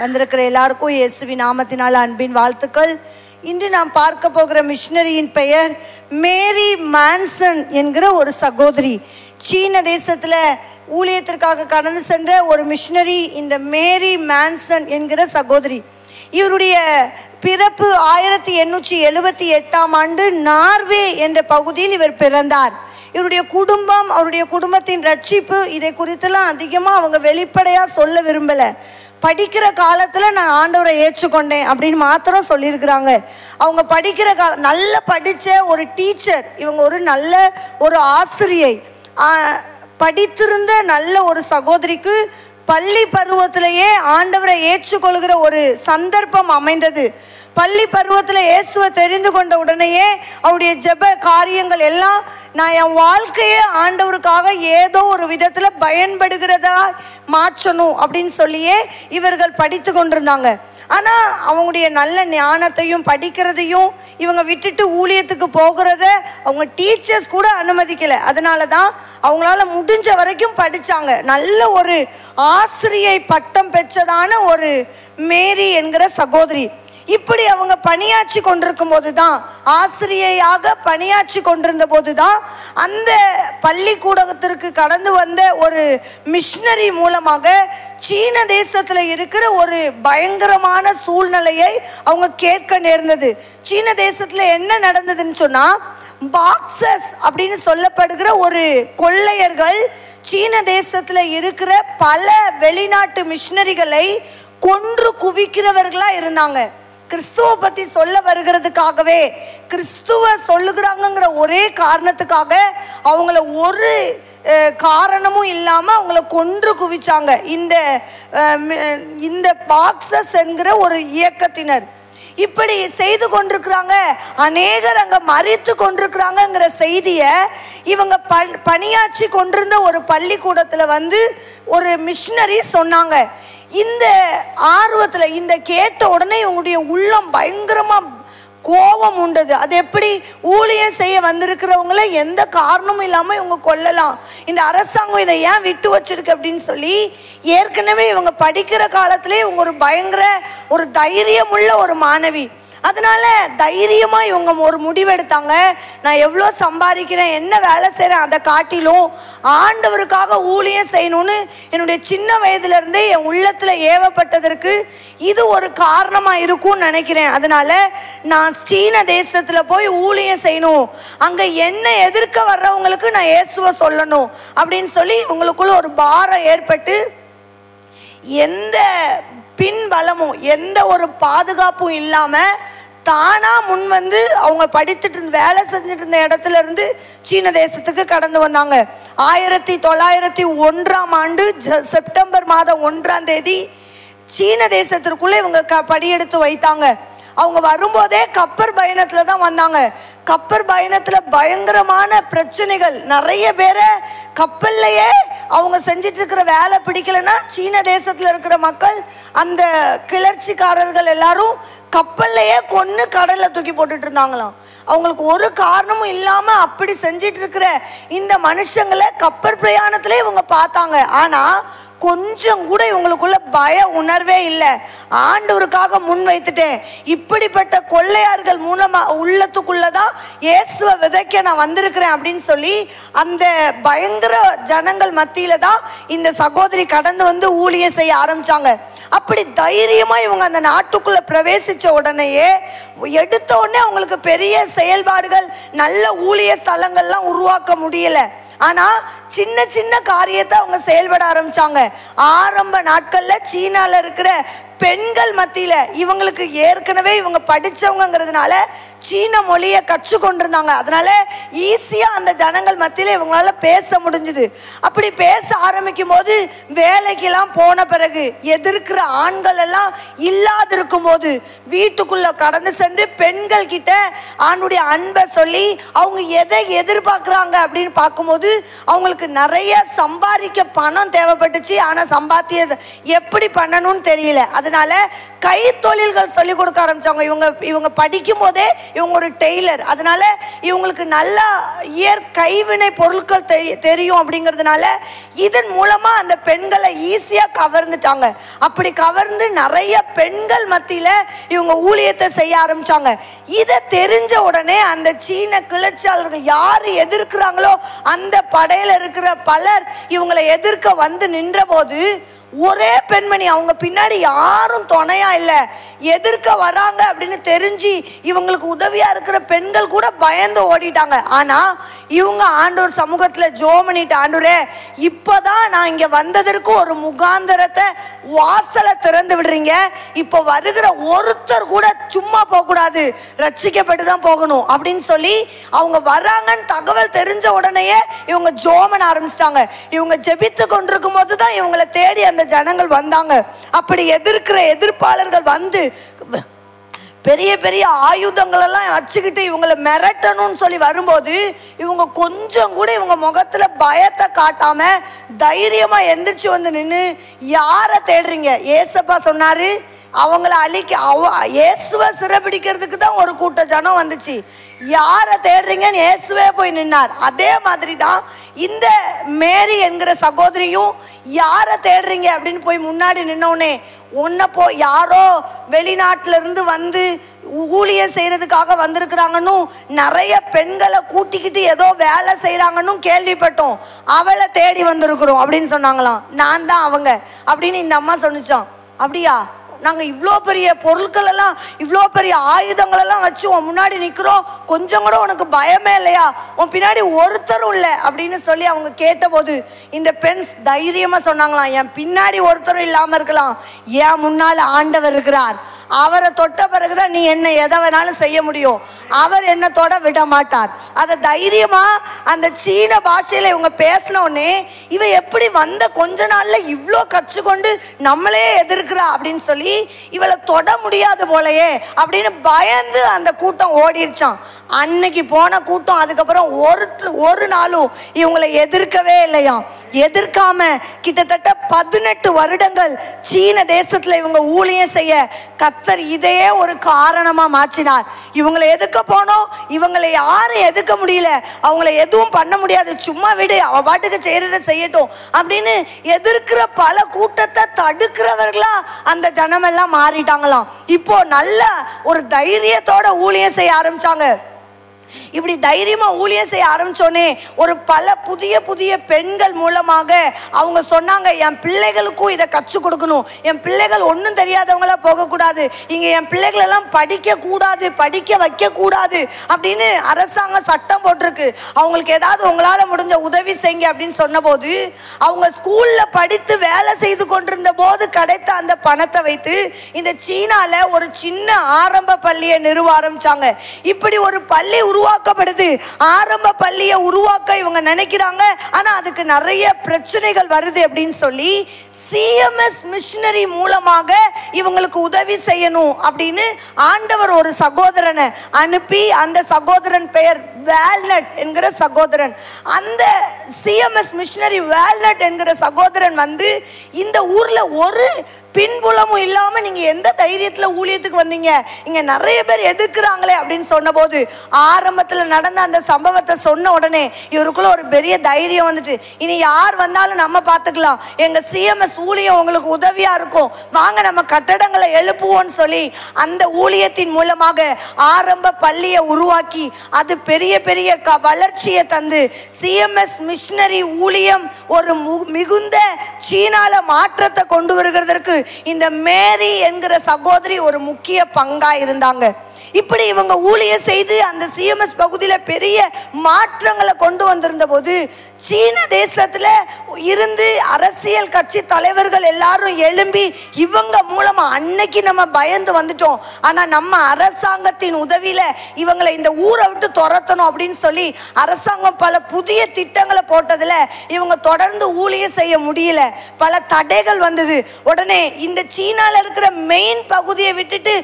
வந்திருக்கிற எல்லாருக்கும் இயேசுவின் நாமத்தினால் அன்பின் வாழ்த்துக்கள். இன்று நாம் பார்க்க போகிற மிஷனரியின் பெயர் மேரி மான்சன் என்கிற ஒரு சகோதரி. சீன தேசத்தில் ஊழியத்திற்காக கடந்து சென்ற ஒரு மிஷனரி இந்த மேரி மான்சன் என்கிற சகோதரி. இவருடைய பிறப்பு 1878ஆம் ஆண்டு நார்வே என்ற பகுதியில் இவர் பிறந்தார். இவருடைய குடும்பம், அவருடைய குடும்பத்தின் ரட்சிப்பு, இதை குறித்தெல்லாம் அதிகமாக அவங்க வெளிப்படையாக சொல்ல விரும்பலை. படிக்கிற காலத்தில் நான் ஆண்டவரை ஏற்றுக்கொண்டேன் அப்படின்னு மாத்திரம் சொல்லியிருக்கிறாங்க. அவங்க படிக்கிற நல்ல படித்த ஒரு டீச்சர், இவங்க ஒரு நல்ல ஒரு ஆசிரியை, படித்திருந்த நல்ல ஒரு சகோதரிக்கு பள்ளி பருவத்திலேயே ஆண்டவரை ஏற்றுக்கொள்கிற ஒரு சந்தர்ப்பம் அமைந்தது. பள்ளி பருவத்தில் இயேசுவை தெரிந்து கொண்ட உடனேயே அவருடைய ஜெப காரியங்கள் எல்லாம் நான் என் வாழ்க்கையை ஆண்டவருக்காக ஏதோ ஒரு விதத்தில் பயன்படுகிறதா மாற்றணும் அப்படின்னு சொல்லியே இவர்கள் படித்து கொண்டிருந்தாங்க. ஆனால் அவங்களுடைய நல்ல ஞானத்தையும் படிக்கிறதையும் இவங்க விட்டுட்டு ஊழியத்துக்கு போகிறத அவங்க டீச்சர்ஸ் கூட அனுமதிக்கலை. அதனால தான் அவங்களால முடிஞ்ச வரைக்கும் படித்தாங்க. நல்ல ஒரு ஆசிரியை பட்டம் பெற்றதான ஒரு மேரி என்கிற சகோதரி. இப்படி அவங்க பணியாற்றி கொண்டிருக்கும் போது தான், ஆசிரியையாக பணியாற்றி கொண்டிருந்த போது தான் அந்த பள்ளிக்கூடத்திற்கு கடந்து வந்த ஒரு மிஷனரி மூலமாக சீன தேசத்தில் இருக்கிற ஒரு பயங்கரமான சூழ்நிலையை அவங்க கேட்க நேர்ந்தது. சீன தேசத்தில் என்ன நடந்ததுன்னு சொன்னால், பாக்ஸஸ் அப்படின்னு சொல்லப்படுகிற ஒரு கொள்ளையர்கள் சீன தேசத்தில் இருக்கிற பல வெளிநாட்டு மிஷனரிகளை கொன்று குவிக்கிறவர்களாக இருந்தாங்க. கிறிஸ்துவ பற்றி சொல்ல வருகிறதுக்காகவே, கிறிஸ்துவ சொல்லுகிறாங்கிற ஒரே காரணத்துக்காக அவங்கள ஒரு காரணமும் இல்லாமல் அவங்கள கொன்று குவிச்சாங்க இந்த பாக்ஸஸ் என்கிற ஒரு இயக்கத்தினர். இப்படி செய்து கொண்டிருக்கிறாங்க. அநேகர் அங்கே மறித்து கொண்டிருக்கிறாங்கங்கிற செய்தியை இவங்க பணியாற்றி கொண்டிருந்த ஒரு பள்ளிக்கூடத்தில் வந்து ஒரு மிஷனரி சொன்னாங்க. இந்த ஆர்வத்தில் இந்த கேட்ட உடனே இவங்களுடைய உள்ளம் பயங்கரமாக கோபம் உண்டது. அது எப்படி ஊழியம் செய்ய வந்திருக்கிறவங்கள எந்த காரணமும் இல்லாமல் இவங்க கொல்லலாம், இந்த அரசாங்கம் இதை ஏன் விட்டு வச்சிருக்கு அப்படின்னு சொல்லி, ஏற்கனவே இவங்க படிக்கிற காலத்திலே இவங்க ஒரு பயங்கர ஒரு தைரியமுள்ள ஒரு மாணவி. அதனால தைரியமாக இவங்க ஒரு முடிவெடுத்தாங்க. நான் எவ்வளோ சம்பாதிக்கிறேன், என்ன வேலை செய்கிறேன், அதை காட்டிலும் ஆண்டவருக்காக ஊழியம் செய்யணும்னு என்னுடைய சின்ன வயதுலேருந்தே என் உள்ளத்தில் ஏவப்பட்டதற்கு இது ஒரு காரணமாக இருக்கும்னு நினைக்கிறேன். அதனால நான் சீன தேசத்தில் போய் ஊழியம் செய்யணும், அங்கே என்ன எதிர்க்க வர்றவங்களுக்கு நான் இயேசுவை சொல்லணும் அப்படின்னு சொல்லி இவங்களுக்குள்ள ஒரு பாரம் ஏற்பட்டு, எந்த பின்பலமும் எந்த ஒரு பாதுகாப்பும் இல்லாமல் தானாக முன் வந்து அவங்க படித்துட்டு வேலை செஞ்சுட்டு இருந்த இடத்துல இருந்து சீன தேசத்துக்கு கடந்து வந்தாங்க. 1901ஆம் ஆண்டு செப்டம்பர் மாதம் 1ஆம் தேதி சீன தேசத்திற்குள்ளே இவங்க படியெடுத்து வைத்தாங்க. அவங்க வரும்போதே கப்பர் பயணத்தில் தான் வந்தாங்க. கப்பர் பயணத்தில் பயங்கரமான பிரச்சனைகள், நிறைய பேரை கப்பல்லையே அவங்க செஞ்சிட்டு இருக்கிற வேலை பிடிக்கலைன்னா சீன தேசத்தில் இருக்கிற மக்கள், அந்த கிளர்ச்சிக்காரர்கள் எல்லாரும் கப்பல்லையே கொன்று கடலில் தூக்கி போட்டுட்டு இருந்தாங்களாம். அவங்களுக்கு ஒரு காரணமும் இல்லாமல் அப்படி செஞ்சிட்டு இருக்கிற இந்த மனுஷங்களை கப்பல் பிரயாணத்திலே இவங்க பார்த்தாங்க. ஆனால் கொஞ்சம் கூட இவங்களுக்குள்ள பய உணர்வே இல்லை. ஆண்டவருக்காக முன் வைத்துட்டேன், இப்படிப்பட்ட கொள்ளையார்கள் மூலமாக உள்ளத்துக்குள்ளதான் இயேசுவை விதைக்க நான் வந்திருக்கிறேன் அப்படின்னு சொல்லி அந்த பயங்கர ஜனங்கள் மத்தியில தான் இந்த சகோதரி கடந்து வந்து ஊழியம் செய்ய ஆரம்பிச்சாங்க. அப்படி தைரியமாக இவங்க அந்த நாட்டுக்குள்ள பிரவேசிச்ச உடனேயே எடுத்த உடனே அவங்களுக்கு பெரிய செயல்பாடுகள், நல்ல ஊழிய ஸ்தலங்கள்லாம் உருவாக்க முடியல. ஆனால் சின்ன சின்ன காரியத்தை அவங்க செயல்பட ஆரம்பிச்சாங்க. ஆரம்ப நாட்களில் சீனாவில் இருக்கிற பெண்கள் மத்தியில் இவங்களுக்கு ஏற்கனவே இவங்க படித்தவங்கிறதுனால சீன மொழியை கற்றுக்கொண்டிருந்தாங்க. அதனால ஈஸியாக அந்த ஜனங்கள் மத்தியில் இவங்களால பேச முடிஞ்சுது. அப்படி பேச ஆரம்பிக்கும் போது, வேலைக்கெல்லாம் போன பிறகு எதிர்க்கிற ஆண்கள் எல்லாம் இல்லாதிருக்கும் போது வீட்டுக்குள்ள கடந்து சென்று பெண்கள் கிட்ட ஆணுடைய அன்பை சொல்லி அவங்க எதை எதிர்பார்க்குறாங்க அப்படின்னு பார்க்கும்போது அவங்களுக்கு நிறைய சம்பாதிக்க பணம் தேவைப்பட்டுச்சு. ஆனால் சம்பாத்தியம் எப்படி பண்ணணும்னு தெரியல. அதனால கை தொழில்கள் சொல்லி கொடுக்க ஆரம்பிச்சாங்க. இவங்க படிக்கும் போதே இவங்க ஒரு டெய்லர், அதனால இவங்களுக்கு நல்ல கைவினை பொருட்கள் தெரியும். அப்படிங்கிறதுனால இதன் மூலமா அந்த பெண்களை ஈஸியா கவர்ந்துட்டாங்க. அப்படி கவர்ந்து நிறைய பெண்கள் மத்தியில இவங்க ஊழியத்தை செய்ய ஆரம்பிச்சாங்க. இதை தெரிஞ்ச உடனே அந்த சீன கிளர்ச்சியாளர்கள் யாரு எதிர்க்கிறாங்களோ அந்த படையில இருக்கிற பலர் இவங்களை எதிர்க்க வந்து நின்ற போது ஒரே பெண்மணி, அவங்க பின்னாடி யாரும் துணையா இல்லை, எதிர்க்க வராங்க அப்படின்னு தெரிஞ்சு இவங்களுக்கு உதவியா இருக்கிற பெண்கள் கூட பயந்து ஓடிட்டாங்க. ஆனா இவங்க ஆண்டவர் சமூகத்துல ஜெபம் பண்ணிட்டு, ஆண்டவரே இப்பதான் நான் இங்க வந்ததற்கு ஒரு முகாந்தரத்தை வாசலை திறந்து விடுறீங்க, இப்போ வருகிற ஒருத்தர் கூட சும்மா போக கூடாது, ரட்சிக்கப்பட்டு தான் போகணும் அப்படின்னு சொல்லி அவங்க வராங்கன்னு தகவல் தெரிஞ்ச உடனேயே இவங்க ஜெபம் பண்ண ஆரம்பிச்சிட்டாங்க. இவங்க ஜெபித்து கொண்டிருக்கும் போது தான் இவங்களை தேடி அந்த ஜனங்கள் வந்தாங்க. அப்படி எதிர்ப்பாளர்கள் வந்து பெரிய பெரிய ஆயுதங்கள் எல்லாம் வச்சுக்கிட்டு இவங்களை மிரட்டணும்னு சொல்லி வரும்போது இவங்க கொஞ்சம் கூட இவங்க முகத்துல பயத்தை காட்டாம தைரியமா எந்திரிச்சு வந்து நின்று, யாரை தேடுறீங்க? ஏசப்பா சொன்னாரு அவங்கள இயேசுவை சிறைபிடிக்கிறதுக்கு தான் ஒரு கூட்ட ஜனம் வந்துச்சு, யாரை தேடுறீங்கன்னு இயேசுவே போய் நின்னார். அதே மாதிரி தான் இந்த மேரி என்கிற சகோதரியும் யாரை தேடுறீங்க அப்படின்னு போய் முன்னாடி நின்னோடனே, யாரோ வெளிநாட்டுல இருந்து வந்து ஊழியம் செய்யறதுக்காக வந்திருக்கிறாங்கன்னு நிறைய பெண்களை கூட்டிக்கிட்டு ஏதோ வேலை செய்யறாங்கன்னு கேள்விப்பட்டோம், அவளை தேடி வந்திருக்கிறோம் அப்படின்னு சொன்னாங்களாம். நான் தான் அவங்க அப்படின்னு இந்த அம்மா சொன்னிச்சான். அப்படியா, நாங்க இவ்வளோ பெரிய பொருட்கள் எல்லாம் இவ்வளோ பெரிய ஆயுதங்கள் எல்லாம் வச்சு உன் முன்னாடி நிக்கிறோம், கொஞ்சம் கூட உனக்கு பயமே இல்லையா? உன் பின்னாடி ஒருத்தரும் இல்லை அப்படின்னு சொல்லி அவங்க கேட்டபோது இந்த பெண் தைரியமா சொன்னாங்களாம், என் பின்னாடி ஒருத்தரும் இல்லாம இருக்கலாம், என் முன்னால ஆண்டவர் இருக்கிறார், அவரை தொட்ட பிறகுதான் நீ என்ன எதை வேணாலும் செய்ய முடியும், அவர் என்ன தொட விட மாட்டார். அதை தைரியமா அந்த சீன பாஷையில இவங்க பேசின உடனே இவ எப்படி வந்த கொஞ்ச நாள்ல இவ்வளோ கற்றுக்கொண்டு நம்மளே எதிர்க்கிறா அப்படின்னு சொல்லி இவளை தொட முடியாது போலயே அப்படின்னு பயந்து அந்த கூட்டம் ஓடிடுச்சான். அன்னைக்கு போன கூட்டம் அதுக்கப்புறம் ஒரு நாளும் இவங்களை எதிர்க்கவே இல்லையாம். எதிர்க்காம கிட்டத்தட்ட 18 வருடங்கள் சீன தேசத்துல இவங்க ஊழியம் செய்ய கர்த்தர் இதையே ஒரு காரணமா மாற்றினார். இவங்களை எதிர்க்க போனோம், இவங்களை யாரும் எதிர்க்க முடியல, அவங்களை எதுவும் பண்ண முடியாது, சும்மா விடு, அவ பாட்டுக்கு செய்யறதை செய்யட்டும் அப்படின்னு எதிர்க்கிற பல கூட்டத்தை தடுக்கிறவர்களா அந்த ஜனமெல்லாம் மாறிட்டாங்களாம். இப்போ நல்ல ஒரு தைரியத்தோட ஊழியம் செய்ய ஆரம்பிச்சாங்க. இப்படி தைரியமா ஊழியம் செய்ய ஆரம்பிச்சோன்னே ஒரு பல புதிய புதிய பெண்கள் மூலமாக அவங்க சொன்னாங்க, என் பிள்ளைகளுக்கும் இதை கற்றுக் கொடுக்கணும், என் பிள்ளைகள் ஒன்றும் தெரியாதவங்களா போகக்கூடாது, இங்க என் பிள்ளைகள் எல்லாம் படிக்க கூடாது, படிக்க வைக்க கூடாது அப்படின்னு அரசாங்கம் சட்டம் போட்டிருக்கு, அவங்களுக்கு ஏதாவது உங்களால முடிஞ்ச உதவி செய்யுங்க அப்படின்னு சொன்ன போது அவங்க ஸ்கூல்ல படித்து வேலை செய்து கொண்டிருந்த போது கிடைத்த அந்த பணத்தை வைத்து இந்த சீனால ஒரு சின்ன ஆரம்ப பள்ளியை நிறுவ ஆரம்பிச்சாங்க. இப்படி ஒரு பள்ளி உருவாக்கப்படுது. ஆரம்ப பள்ளியை உருவாக்க இவங்க நினைக்கிறாங்க, ஆனா அதுக்கு நிறைய பிரச்சனைகள் வருது அப்படின்னு சொல்லி சிஎம்எஸ் மிஷனரி மூலமாக இவங்களுக்கு உதவி செய்யணும் அப்படின்னு ஆண்டவர் ஒரு சகோதரனை அனுப்பி, அந்த சகோதரன் பெயர் வால்நட் என்கிற சகோதரன். அந்த சிஎம்எஸ் மிஷனரி வால்நட் என்கிற சகோதரன் வந்து இந்த ஊர்ல ஒரு பின்புலமும் இல்லாம நீங்க எந்த தைரியத்துல ஊழியத்துக்கு வந்தீங்க, இங்க நிறைய பேர் எதிர்க்கிறாங்களே அப்படின்னு சொன்ன போது ஆரம்பத்துல நடந்த அந்த சம்பவத்தை சொன்ன உடனே இவருக்குள்ள ஒரு பெரிய தைரியம் வந்துட்டு, இனி யார் வந்தாலும் நம்ம பார்த்துக்கலாம், எங்க சிஎம்எஸ் ஊழியம் உங்களுக்கு உதவியா இருக்கும், வாங்க நம்ம கட்டடங்களை எழுப்புவோம்னு சொல்லி அந்த ஊழியத்தின் மூலமாக ஆரம்ப பள்ளியை உருவாக்கி அது பெரிய பெரிய வளர்ச்சியை தந்து சிஎம்எஸ் மிஷனரி ஊழியம் ஒரு மிகுந்த சீனால மாற்றத்தை கொண்டு வருகிறதற்கு இந்த மேரி என்கிற சகோதரி ஒரு முக்கிய பங்கா இருந்தாங்க. இப்படி இவங்க ஊழியம் செய்து அந்த சிஎம்எஸ் பகுதியில பெரிய மாற்றங்களை கொண்டு வந்திருந்த போது சீன தேசத்துல இருந்து அரசியல் கட்சி தலைவர்கள் எல்லாரும் எழும்பி இவங்க மூலமா அன்னைக்கு நம்ம பயந்து வந்துட்டோம், ஆனா நம்ம அரசாங்கத்தின் உதவியில இவங்களை இந்த ஊரை விட்டு துரத்தணும் அப்படின்னு சொல்லி அரசாங்கம் பல புதிய திட்டங்களை போட்டதுல இவங்க தொடர்ந்து ஊழியம் செய்ய முடியல, பல தடைகள் வந்தது. உடனே இந்த சீனால இருக்கிற மெயின் பகுதியை விட்டுட்டு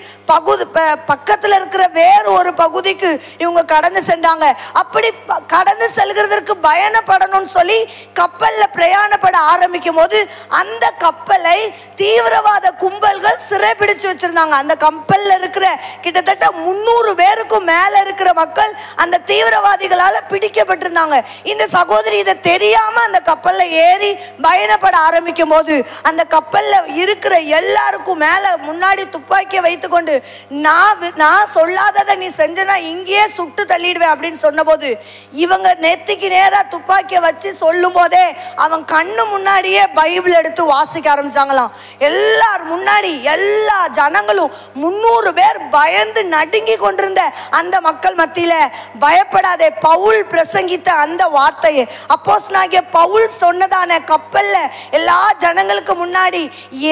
பக்கத்துல இருக்கிற வேறு ஒரு பகுதிக்கு இவங்க கடந்து சென்றாங்க. அப்படி கடந்து செல்கிறதற்கு பயணப்படணும்னு சொல்லி கப்பல்ல பிரயாணப்பட ஆரம்பிக்கும் போது அந்த கப்பலை தீவிரவாத கும்பல்கள் அவர்கள் சிறைபிடிச்சு வச்சிருந்தாங்க. அந்த கப்பல்ல இருக்கிற கிட்டத்தட்ட 300 பேருக்கும் மேல இருக்கிற மக்கள் அந்த தீவிரவாதிகளால பிடிக்கப்பட்டிருந்தாங்க. இந்த சகோதரி இதை தெரியாம அந்த கப்பல்ல ஏறி பயணப்பட ஆரம்பிக்கும் போது அந்த கப்பல்ல இருக்கிற எல்லாருக்கும் மேல முன்னாடி துப்பாக்கியை வைத்துக்கொண்டு நான் சொல்லாததை நீ செஞ்சனா இங்கேயே சுட்டு தள்ளிடுவேன் அப்படின்னு சொன்ன போது இவங்க நெத்திக்கு நேரா துப்பாக்கியை வச்சு சொல்லும் போதே அவன் கண்ணு முன்னாடியே பைபிள் எடுத்து வாசிக்க ஆரம்பிச்சாங்களாம். எல்லார் முன்னாடி எல்லா ஜனங்களும் 300 பேர் பயந்து நடுங்கி கொண்டிருந்த அந்த மக்கள் மத்தியில பயப்படாதே, பவுல் பிரசங்கித்த அந்த வார்த்தையை அப்போஸ்தலனாகிய பவுல் சொன்னதான கப்பல்ல எல்லா ஜனங்களுக்கு முன்னாடி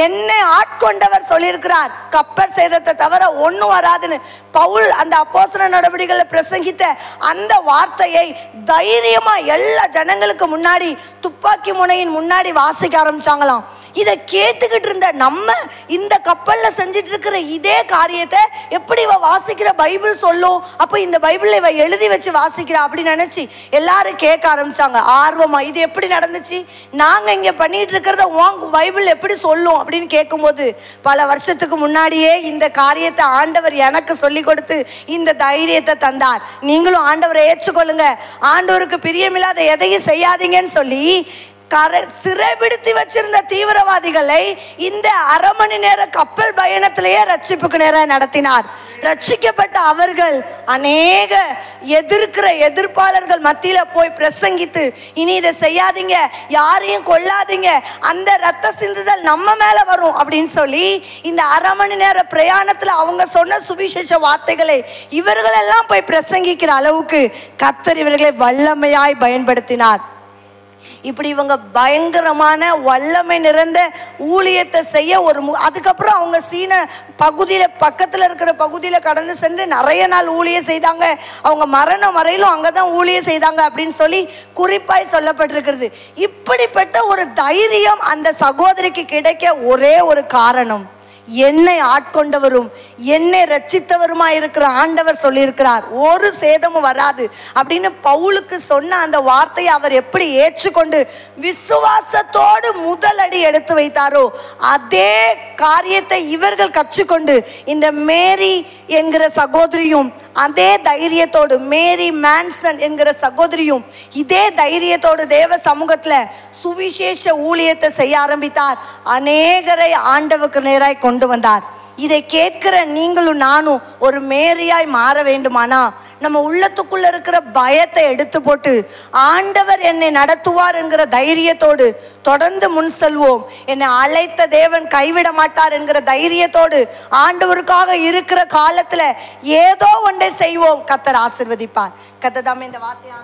என்னை ஆட்கொண்டவர் சொல்லியிருக்கிறார், கப்பல் சேதத்தை தவிர ஒன்னும் வராதுன்னு பவுல் அந்த அப்போஸ்தல நடவடிக்கைகளை பிரசங்கித்த அந்த வார்த்தையை தைரியமா எல்லா ஜனங்களுக்கு முன்னாடி துப்பாக்கி முனையின் முன்னாடி வாசிக்க ஆரம்பிச்சாங்களாம். இதை கேட்டுக்கிட்டு இருந்த நம்ம இந்த கப்பல்ல செஞ்சிட்டு இருக்கிற இதே காரியத்தை எப்படி இவ வாசிக்கிற பைபிள் சொல்லும், அப்ப இந்த பைபிளை இவ எழுதி வச்சு வாசிக்கிறா அப்படின்னு நினைச்சு எல்லாரும் கேட்க ஆரம்பிச்சாங்க ஆர்வமா. இது எப்படி நடந்துச்சு, நாங்க இங்க பண்ணிட்டு இருக்கிறத உங்க பைபிள் எப்படி சொல்லும் அப்படின்னு கேட்கும்போது பல வருஷத்துக்கு முன்னாடியே இந்த காரியத்தை ஆண்டவர் எனக்கு சொல்லி கொடுத்து இந்த தைரியத்தை தந்தார். நீங்களும் ஆண்டவரை ஏற்றுக்கொள்ளுங்க, ஆண்டவருக்கு பிரியமில்லாத எதையும் செய்யாதீங்கன்னு சொல்லி சிறைபிடித்து வச்சிருந்த தீவிரவாதிகளை இந்த 1/2 மணி நேர கப்பல் பயணத்திலேயே ரட்சிப்புக்கு நேரம் நடத்தினார். ரட்சிக்கப்பட்ட அவர்கள் அநேக எதிர்ப்பாளர்கள் மத்தியில போய் பிரசங்கித்து இனி இதை செய்யாதீங்க, யாரையும் கொல்லாதீங்க, அந்த ரத்த சிந்துதல் நம்ம மேல வரும் அப்படின்னு சொல்லி இந்த 1/2 மணி நேர பிரயாணத்துல அவங்க சொன்ன சுவிசேஷ வார்த்தைகளை இவர்கள் எல்லாம் போய் பிரசங்கிக்கிற அளவுக்கு கர்த்தர் இவர்களை வல்லமையாய் பயன்படுத்தினார். இப்படி இவங்க பயங்கரமான வல்லமை நிறைந்த ஊழியத்தை செய்ய அதுக்கப்புறம் அவங்க சீன பகுதியில பக்கத்துல இருக்கிற பகுதியில கடந்து சென்று நிறைய நாள் ஊழியம் செய்தாங்க. அவங்க மரணம் வரையிலும் அங்கதான் ஊழியம் செய்தாங்க அப்படின்னு சொல்லி குறிப்பாய் சொல்லப்பட்டிருக்கிறது. இப்படிப்பட்ட ஒரு தைரியம் அந்த சகோதரிக்கு கிடைக்க ஒரே ஒரு காரணம், என்னை ஆட்கொண்டவரும் என்னை ரட்சித்தவருமா இருக்கிற ஆண்டவர் சொல்லியிருக்கிறார், ஒரு சேதமும் வராது அப்படின்னு பவுலுக்கு சொன்ன அந்த வார்த்தையை அவர் எப்படி ஏற்றுக்கொண்டு விசுவாசத்தோடு முதல் அடி எடுத்து வைத்தாரோ அதே காரியத்தை இவர்கள் கற்றுக்கொண்டு இந்த மேரி என்கிற சகோதரியும் அதே தைரியத்தோடு, மேரி மேன்சன் என்கிற சகோதரியும் இதே தைரியத்தோடு தேவ சமூகத்துல சுவிசேஷ ஊழியத்தை செய்ய ஆரம்பித்தார். அநேகரை ஆண்டவருக்கு நேராய் கொண்டு வந்தார். இதை கேட்கிற நீங்களும் நானும் ஒரு மேரியாய் மாற வேண்டுமானா நம்ம உள்ளத்துக்குள்ள இருக்கிற பயத்தை எடுத்து போட்டு ஆண்டவர் என்னை நடத்துவார் என்கிற தைரியத்தோடு தொடர்ந்து முன் செல்வோம். என்னை அழைத்த தேவன் கைவிட மாட்டார் என்கிற தைரியத்தோடு ஆண்டவருக்காக இருக்கிற காலத்துல ஏதோ ஒன்றை செய்வோம். கர்த்தர் ஆசீர்வதிப்பார். கர்த்தர் தாமே இந்த வார்த்தையை